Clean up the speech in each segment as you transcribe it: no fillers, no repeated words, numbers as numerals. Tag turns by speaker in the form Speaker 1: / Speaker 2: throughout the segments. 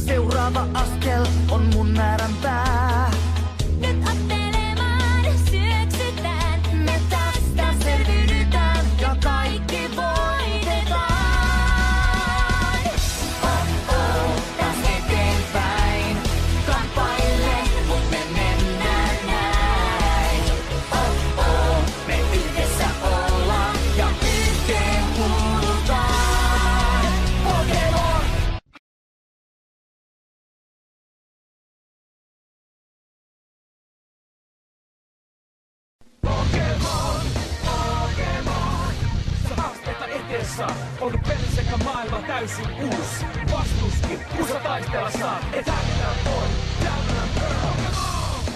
Speaker 1: Seuraava askel on mun määränpää.
Speaker 2: Nyt ottelemaan syöksytään. Me tästä selviydytään ja kaikki voitetaan.
Speaker 1: Taas eteenpäin. Kamppaille, mut me mennään näin. Me yhdessä ollaan ja yhteen kuulutaan. Pokemon!
Speaker 3: On peli sekä maailma täysin uusi. Vastuskin, kun sä taistella saat, et hävitä voi. Down girl,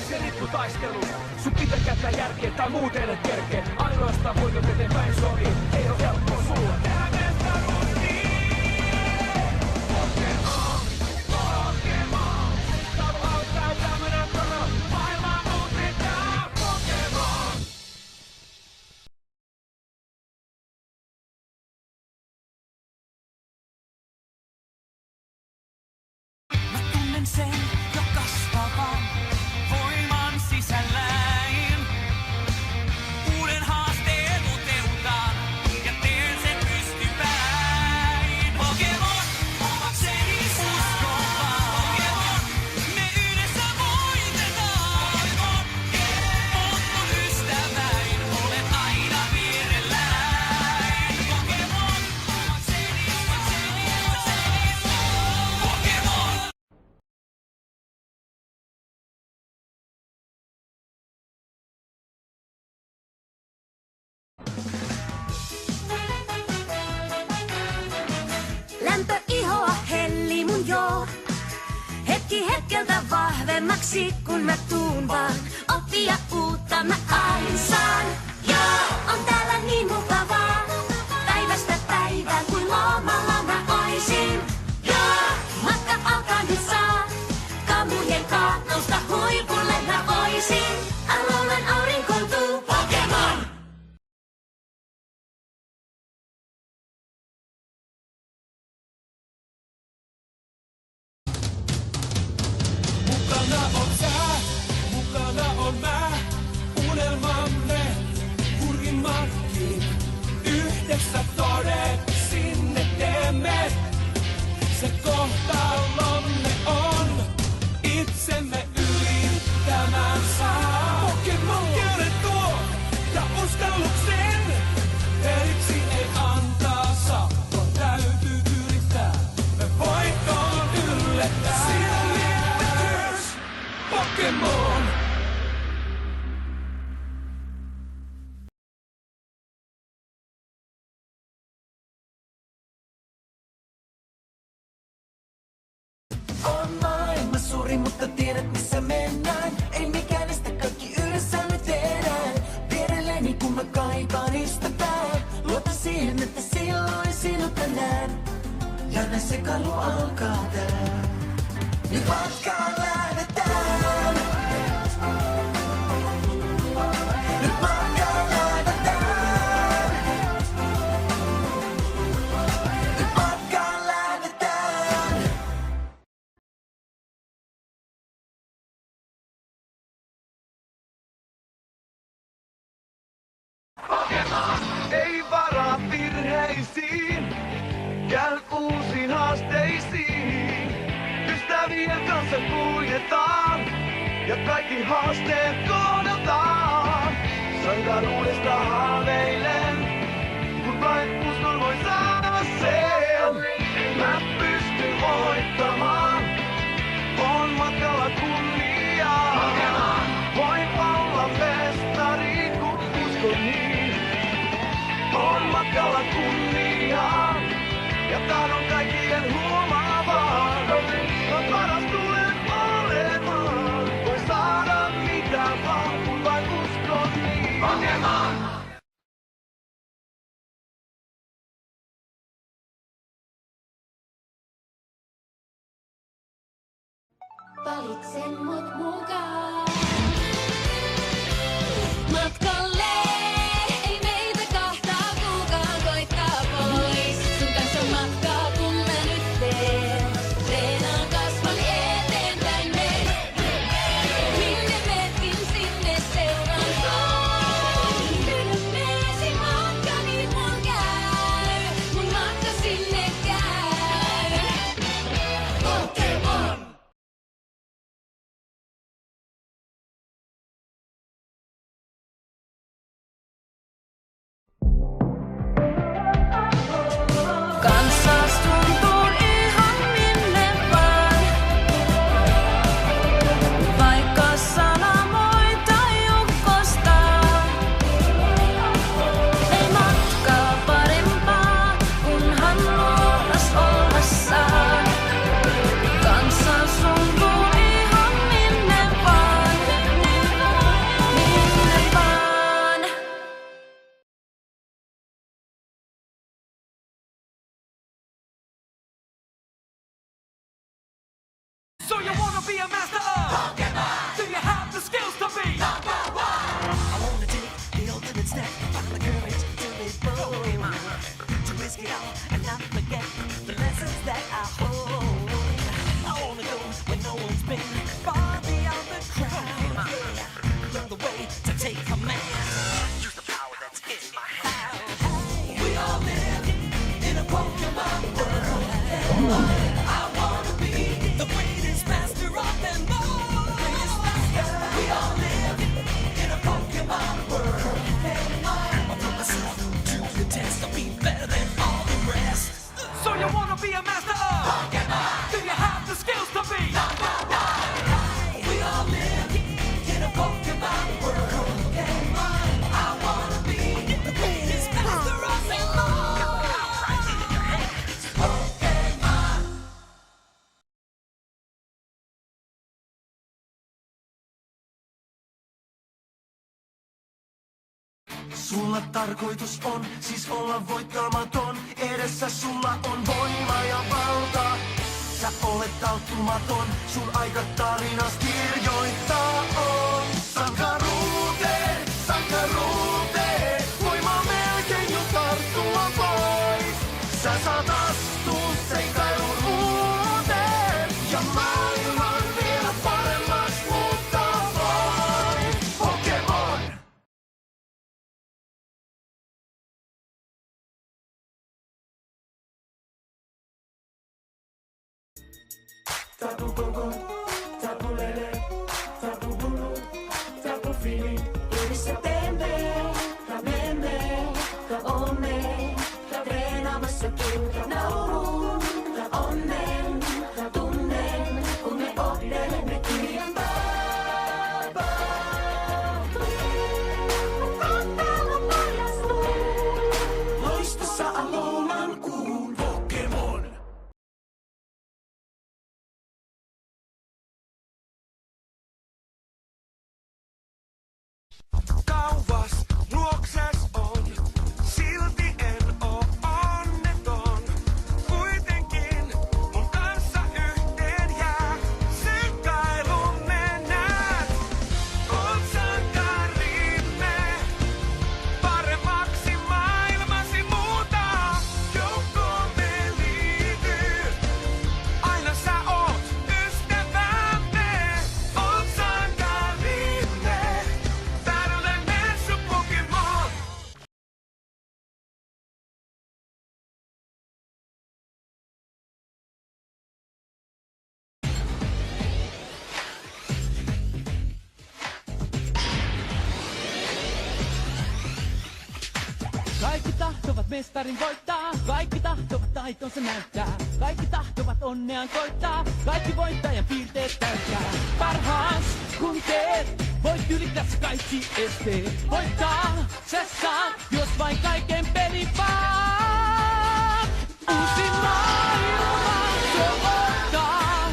Speaker 3: se riippuu taistelu. Sun pitää käyttää järkeä tai muuten et kerkee. Ainoastaan voitot eteenpäin sori, ei oo helppoa sulla. Tehdään mestaruutiin. Pokemon, Pokemon. Tavo auttaa tämmönen koro. Maailmaa muutetaan. Pokemon.
Speaker 4: Sen, jo kasvavan voiman sisälläin. Uuden haasteen toteutan ja teen sen pystypäin. Pokemon omakseni uskovan. Pokemon, me yhdessä voitetaan. Pokemon, oot mun ystäväin, olet aina vierelläin. Pokemon omakseni Pokemon.
Speaker 2: Lämpö ihoa helli mun joo. Hetki hetkeltä vahvemmaksi kun mä tuun vaan. Oppia uutta mä aina saan. Joo, on täällä niin mukavaa. Päivästä päivään kuin lomalla mä oisin. Joo, matka alkaa nyt saa. Kamujen nousta huipulle mä voisin. Aloitan aurinkoutuu Pokemon!
Speaker 3: Mukana on sä, mukana on mä, unelmamme hurjimmatkin. Yhdessä todeksi sinne teemme, se kohtalomme on. Itsemme ylittämään saa. Pokemon keudet tuo ja uskalluksen, periksi ei antaa saa. Ton täytyy yrittää, me voittoon yllättää. Pokemon!
Speaker 1: On maailma suuri, mutta tiedät missä mennään. Ei mikään estä, kaikki yhdessä me tehdään. Vierelleni kun mä kaipaan ystävää. Luota siihen, että silloin sinut mä näen. Ja näin seikkailu alkaa tää. Nyt matkaan lähdetään. Nyt matkaan lähdetään. Nyt matkaan lähdetään.
Speaker 3: Ei varaa virheisiin, käy uusiin haasteisiin. Ystävien kanssa kuljetaan ja kaikki haasteet kohdataan. Sankaruudesta haaveilen, kun vain uskon voi saada sen. Mä pystyn voittamaan, on matkalla kunniaan. Voin olla mestari, kun uskon niin. On matkalla kunniaan ja tahdon kaikkien huomaamaan. Mä paras tulen olemaan, voi saada mitä vaan, kun vain uskon niin. Pokemon!
Speaker 2: Valitsen mut mukaan. Matkalle ei meitä kahtaa kukaan koittaa pois. Sun kanssa matkaa kun mä nyt teen. Treenaan kasvaa.
Speaker 4: ready to take command. Use the power that's in my hand. We all live in a Pokemon world. I wanna be the greatest master of them all. We all live in a Pokemon world. I put myself to the test. I'll be better than all the rest.
Speaker 3: So you wanna be a master of Pokemon? Do you have the skills to be number one?
Speaker 4: We all live in a Pokemon world. I wanna be the greatest master of them all. Got the power right in your hands. Pokemon.
Speaker 1: Sulla tarkoitus on siis olla voittamaton. Edessä sulla on voima ja valta. Sä olet talttumaton, sun aika tarinas kirjoittaa on. Sankaruuteen, sankaruuteen, voima melkein jo tarttua pois. Sä saat astua seikkailun uuteen, ja maailman vielä paremmas muuttaa voi. Pokemon! Tapu koko, tapu lele, tapu bulu, tapu fili.
Speaker 2: Yhdessä teemme, ja menemme, ja olemme, ja treenaamassakin. Naurun, ja onnen, ja tunnen, kun me odottelemme kirjan tapahtuu. Kohtalo paljastuu.
Speaker 1: Loistossa aloiman kuun Pokemon.
Speaker 3: Kauas luokses on, silti en oo onneton. Kuitenkin mun kanssa yhteen jää, seikkailuun mennään. Oot sankarimme, paremmaksi maailmasi muuttaa. Joukkoomme liity, aina sä oot ystävämme. Oot sankarimme, täydellinen sun Pokemon.
Speaker 5: Kaikki tahtovat mestarin voittaa, kaikki tahtovat taitonsa näyttää. Kaikki tahtovat onneaan koittaa, kaikki voittajan piirteet täyttää. Parhaas kun teet, voit ylittää sä kaikki esteet. Voittaa sä saat, jos vain kaiken pelin vaat. Uusi maailma se ottaa,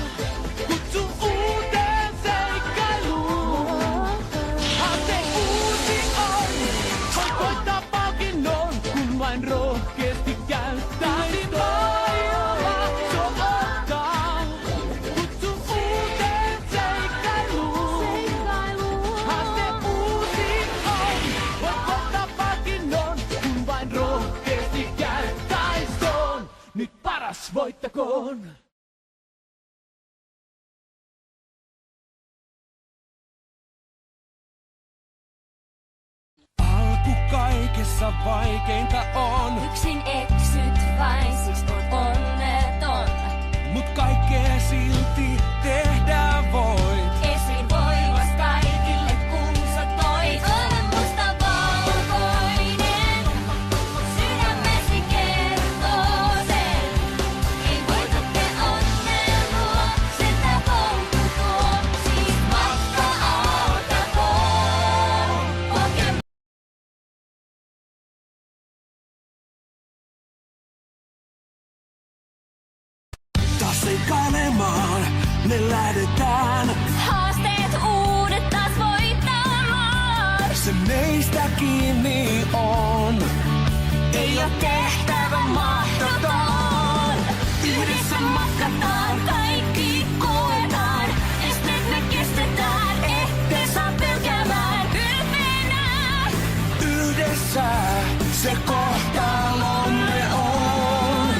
Speaker 5: kutsu uuteen seikkailuun. Haaste uusi on, voit voittaa palkinnon, kun vain rohkeasti käyttää. Uusi maailma se ottaa, kutsu uuteen seikkailuun. Haaste uusi on, voit voittaa palkinnon, kun vain rohkeasti käyttäis ton. Nyt paras voittakoon.
Speaker 3: Alku kaikessa vaikeinta on,
Speaker 2: Yksin eksyt vain, siksi oot onneton.
Speaker 3: mut kaikkea silti tehdä voit.
Speaker 2: Esiin voimas kaikille, kun sä toit. Ole musta valkoinen, sydämesi kertoo sen. Ei voita te onnelua, sitä koukku tuo. Siis matka alkakoon. Pokemon.
Speaker 3: Taas seikkailemaan me lähdetään,
Speaker 2: Haasteet uudet taas voittamaan.
Speaker 3: se meistä kiinni on.
Speaker 2: Ei oo tehtävä mahdoton. Yhdessä matkataan, kaikki koetaan. Esteet me kestetään, ette saa pelkäämään. Ylpeinä
Speaker 3: Yhdessä se kohtalomme on.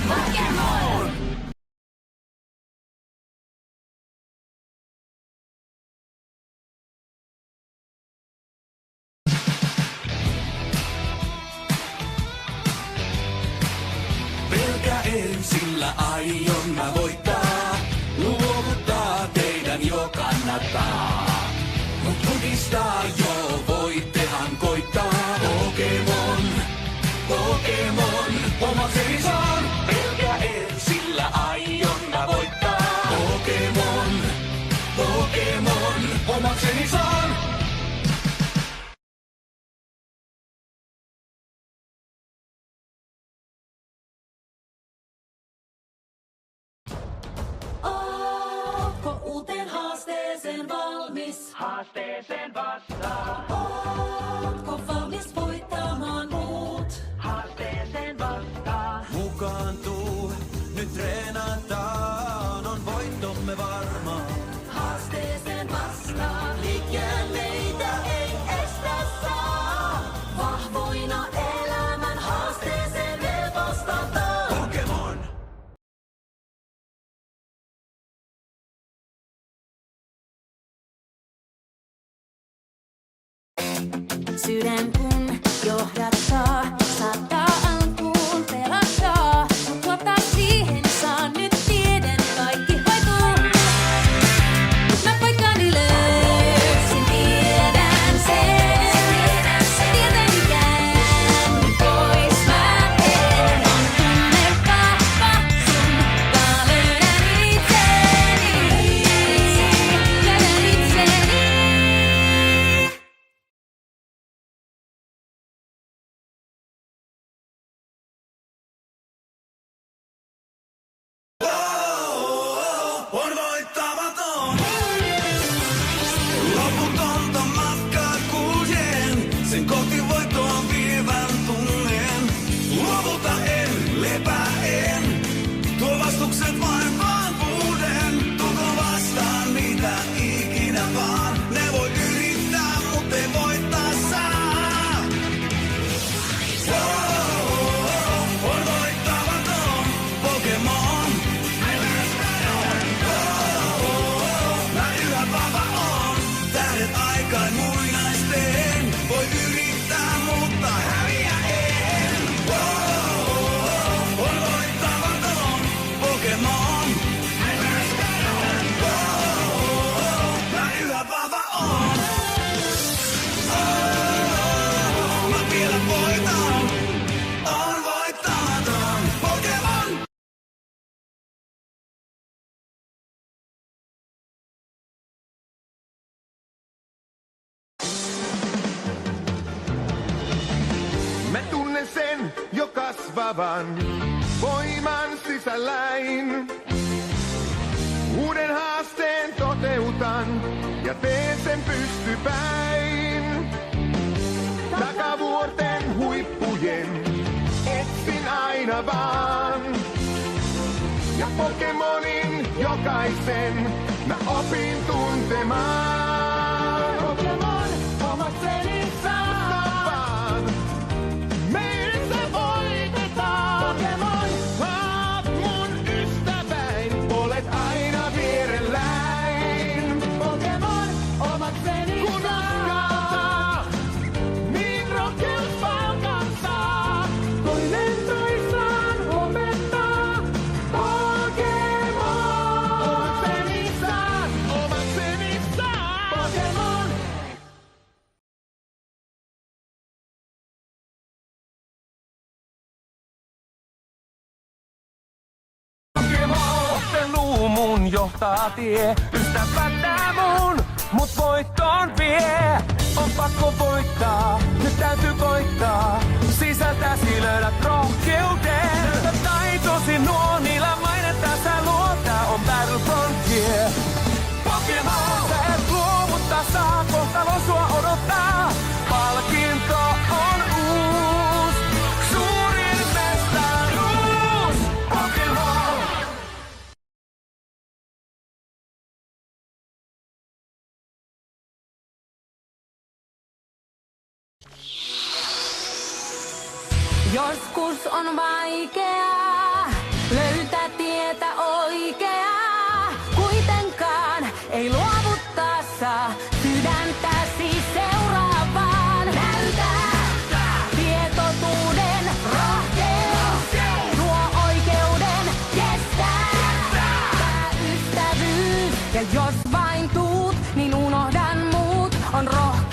Speaker 2: Pokemon.
Speaker 1: muistaa jo, voittehan koittaa. Pokemon, Pokemon, omakseni saan. Pelkää en, sillä aion mä voittaa. Pokemon, Pokemon, omakseni saan.
Speaker 2: Ootko uuteen haasteeseen valmis?
Speaker 3: Haasteeseen vastaa,
Speaker 2: Ootko valmis voittamaan muut?
Speaker 3: haasteeseen vastaa.
Speaker 1: Mukaantuu, nyt treenataan, on voittomme varma.
Speaker 2: Haasteeseen vastaa. Mikään meitä ei estä saa. Vahvoina elämän haasteeseen me vastataan.
Speaker 1: Pokemon!
Speaker 2: Sydän kun johdattaa, saattaa alkuun pelottaa. Mut luottaa siihen, saan nyt tiedän, kaikki hoituu. Mä poikani löysin, tiedän sen. Tietäni käyn pois mä en. On tunne vahva sun, löydän itseni. Löydän itseni.
Speaker 1: On voittamaton. Loputonta matkaa kuljen, sen kohti voittoa vievän tunnen. Luovuta en, lepää en, tuo vastukset vain vahvuuden. Tulko vastaan mitä ikinä vaan, ne voi yrittää, mut ei voittaa saa. On voittamaton Pokemon. Mä yhä vahva on, tähdet aikaan muinaisten. Voi yrittää, mutta häviä en. On voittamaton Pokemon. Mä yhä vahva on. Mä vielä voitan. On voittamaton Pokemon.
Speaker 6: Mä tunnen sen jo kasvavan voiman sisälläin. Uuden haasteen toteutan ja teen sen pystypäin. Takavuorten huippujen etsin aina vaan. Ja Pokemonin jokaisen mä opin tuntemaan. Pokemon omakseni saan. Me yhdessä voitetaan. Pokemon, oot mun ystäväin. Olet aina vierelläin. Pokemon, omakseni kun uskaltaa, niin rohkeus palkansaa. Toinen toisaan opettaa. Pokemon, omakseni saan. Omakseni saan. Pokemon.
Speaker 3: Ottelu mun johtaa tie, ystävät tää mun, mut voittoon vie. On pakko voittaa, nyt täytyy koittaa, sisältäsi löydät rohkeuden. Näytä taitosi nuo, niillä mainetta sä luot, tää on Battle Frontier. Pokemon, sä et luovuttaa saa, kohtalo sua odottaa. Palkinto on uus, suurin mestaruus. Pokemon.
Speaker 2: Joskus on vaikeaa löytää tietä oikeaa. Kuitenkaan ei luovuttaa saa sydäntäsi seuraavaan. Näytä tietotuuden rohkeus, tuo oikeuden kestää. Tää ystävyys ja jos vain tuut, niin unohdan muut on rohkeus.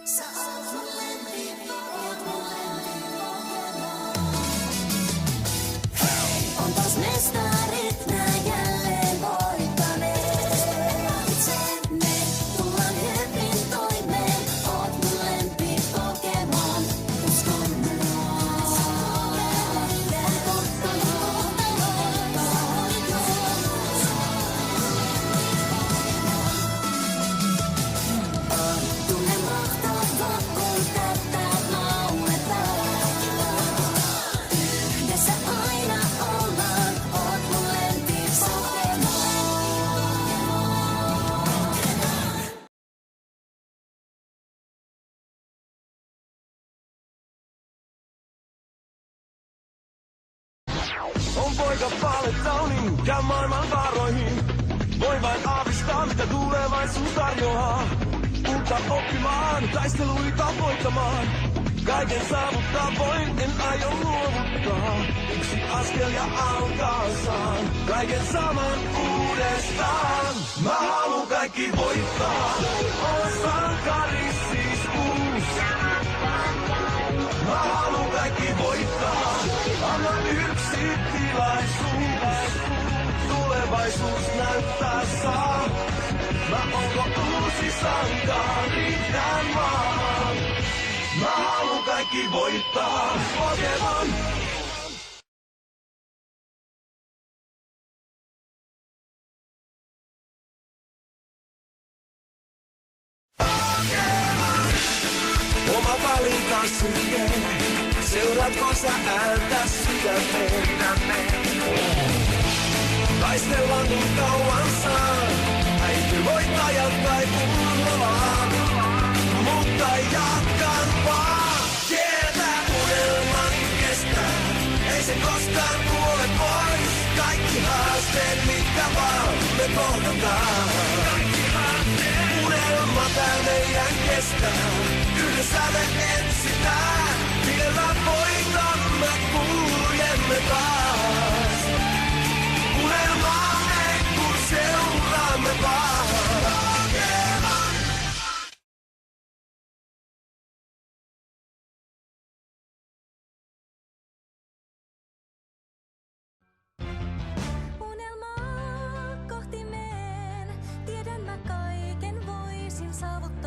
Speaker 2: Sä oot mun lempipokemon. On taas mestarit nää jälleen voittaneet. Me tullaan hyvin toimeen. Oot mun lempipokemon. Uskon mua. On totta tunne mahtavaa, kun tätä lauletaan. Yhdessä aina ollaan, oot mun lempipokemon.
Speaker 3: On poika Paletonin, käy maailman varoihin. Voi vain aavistaa, mitä tulevaisuus tarjoaa. Uutta oppimaan, taisteluita voittamaan. Kaiken saavuttaa voin, en aio luovuttaa. Yksi askel ja alkaa saan. Kaiken saman uudestaan. Mä haluun kaikki voittaa. Oon sankari siis uus. Mä haluun kaikki voittaa. Anna yksi tilaisuus. Tulevaisuus näyttää saa. Mä onko uusi sankari tän maan. Mä haluun kaikki voittaa. Pokemon. Oma valintasi seuraatko sä ääntä sydämeen? Taistellaan niin kauan saan, äity voittajat kai pulloaan. Mutta jatkan vaan, tietää unelman kestää. Ei se koskaan kuole pois, kaikki haasteet mitkä vaan me kohdataan. Unelma tää meidän kestää, yhdessä me etsitään. Millä voitamme kuljemme taas. Unelmaamme kun seuraamme vaan.
Speaker 2: Unelmaa kohti meen, tiedän mä kaiken voisin saavuttaa.